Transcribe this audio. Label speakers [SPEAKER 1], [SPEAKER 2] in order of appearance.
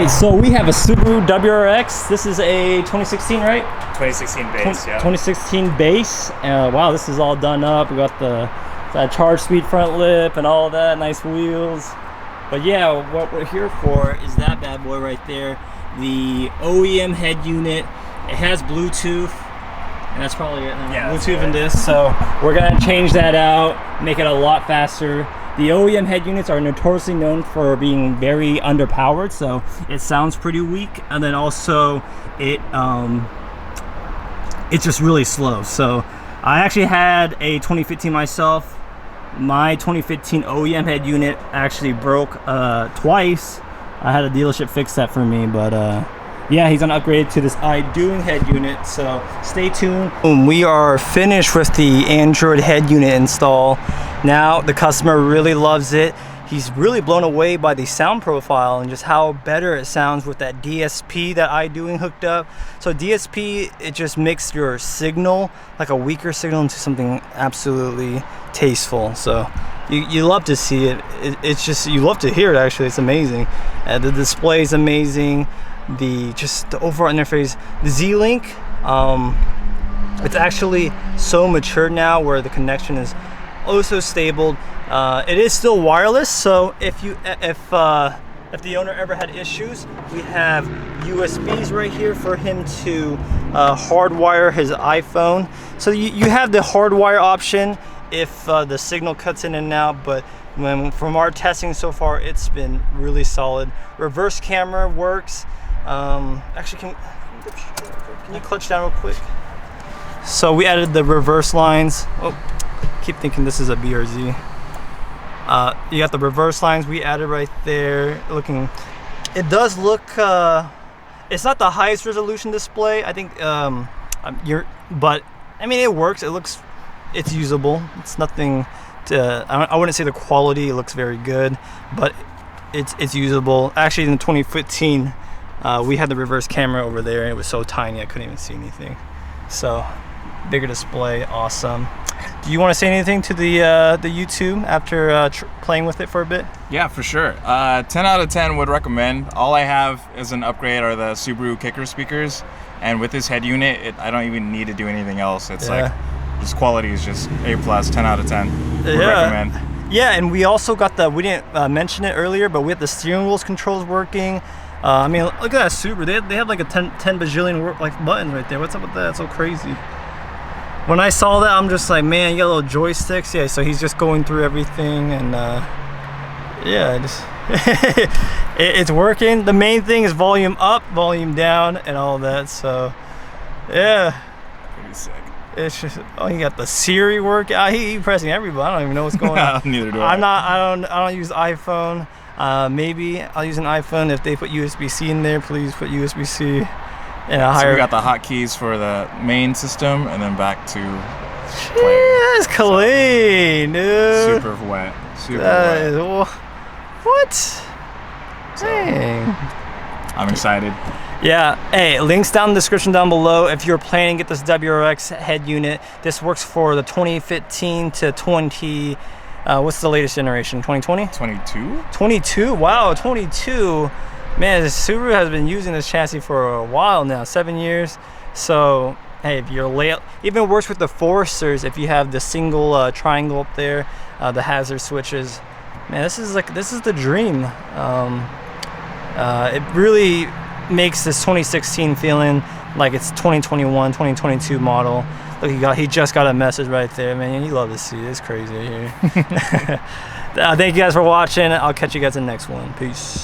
[SPEAKER 1] so we have a Subaru WRX. This is a 2016, right?
[SPEAKER 2] 2016 base, yeah.
[SPEAKER 1] 2016 base. Wow, this is all done up. We got the charge speed front lip and all of that, nice wheels. But yeah, what we're here for is that bad boy right there, the OEM head unit. It has Bluetooth, and that's probably it.
[SPEAKER 2] Yeah,
[SPEAKER 1] Bluetooth in this, so we're gonna change that out, make it a lot faster. The OEM head units are notoriously known for being very underpowered, so it sounds pretty weak, and then also it's just really slow. So I actually had a 2015 myself. My 2015 OEM head unit actually broke twice. I had a dealership fix that for me, but yeah, he's gonna upgrade to this Idoing head unit, so stay tuned. We are finished with the Android head unit install. Now the customer really loves it. He's really blown away by the sound profile and just how better it sounds with that DSP that Idoing hooked up. So DSP, it just makes your signal, like a weaker signal, into something absolutely tasteful. So you love to see it. It's just, you love to hear it actually. It's amazing. The display is amazing. The overall interface, the Z-Link, it's actually so mature now where the connection is also stable. It is still wireless, so if the owner ever had issues, we have USBs right here for him to hardwire his iPhone. So you have the hardwire option if the signal cuts in and out, but from our testing so far, it's been really solid. Reverse camera works. Actually, can you clutch down real quick? So we added the reverse lines. Oh, keep thinking this is a BRZ. You got the reverse lines we added right there. It does look, it's not the highest resolution display, I think, but I mean, it works. It's usable. It's nothing to, I wouldn't say the quality looks very good, but it's usable. Actually, in 2015, we had the reverse camera over there, and it was so tiny I couldn't even see anything. So bigger display, awesome. Do you want to say anything to the YouTube after playing with it for a bit?
[SPEAKER 2] Yeah, for sure. 10 out of 10 would recommend. All I have as an upgrade are the Subaru kicker speakers, and with this head unit, I don't even need to do anything else. It's like, this quality is just A+, 10 out of 10. Would recommend.
[SPEAKER 1] Yeah, and we also got we didn't mention it earlier, but we have the steering wheel's controls working. I mean, look at that Subaru. They have like a 10 bajillion buttons right there. What's up with that? It's so crazy. When I saw that, I'm just like, man, you got little joysticks. Yeah, so he's just going through everything, and yeah, it's working. The main thing is volume up, volume down, and all that. So yeah,
[SPEAKER 2] pretty sick.
[SPEAKER 1] It's just, oh, you got the Siri work. He pressing everybody. I don't even know what's going on.
[SPEAKER 2] Neither do I.
[SPEAKER 1] I don't use iPhone. Maybe I'll use an iPhone if they put USB-C in there. Please put USB-C. And
[SPEAKER 2] so we got the hotkeys for the main system, and then back to play.
[SPEAKER 1] Yeah, it's clean, dude.
[SPEAKER 2] Super wet. Super wet.
[SPEAKER 1] What?
[SPEAKER 2] So,
[SPEAKER 1] dang.
[SPEAKER 2] I'm excited.
[SPEAKER 1] Yeah, hey, links down in the description down below. If you're planning to get this WRX head unit, this works for the 2015 to 20, what's the latest generation, 2020?
[SPEAKER 2] 22?
[SPEAKER 1] 22, wow, 22. Man, this Subaru has been using this chassis for a while now, 7 years. So, hey, if you're even works with the Foresters, if you have the single triangle up there, the hazard switches. Man, this is the dream. It really makes this 2016 feeling like it's 2021, 2022 model. Look, he just got a message right there, man. You love to see it. It's crazy here. Thank you guys for watching. I'll catch you guys in the next one. Peace.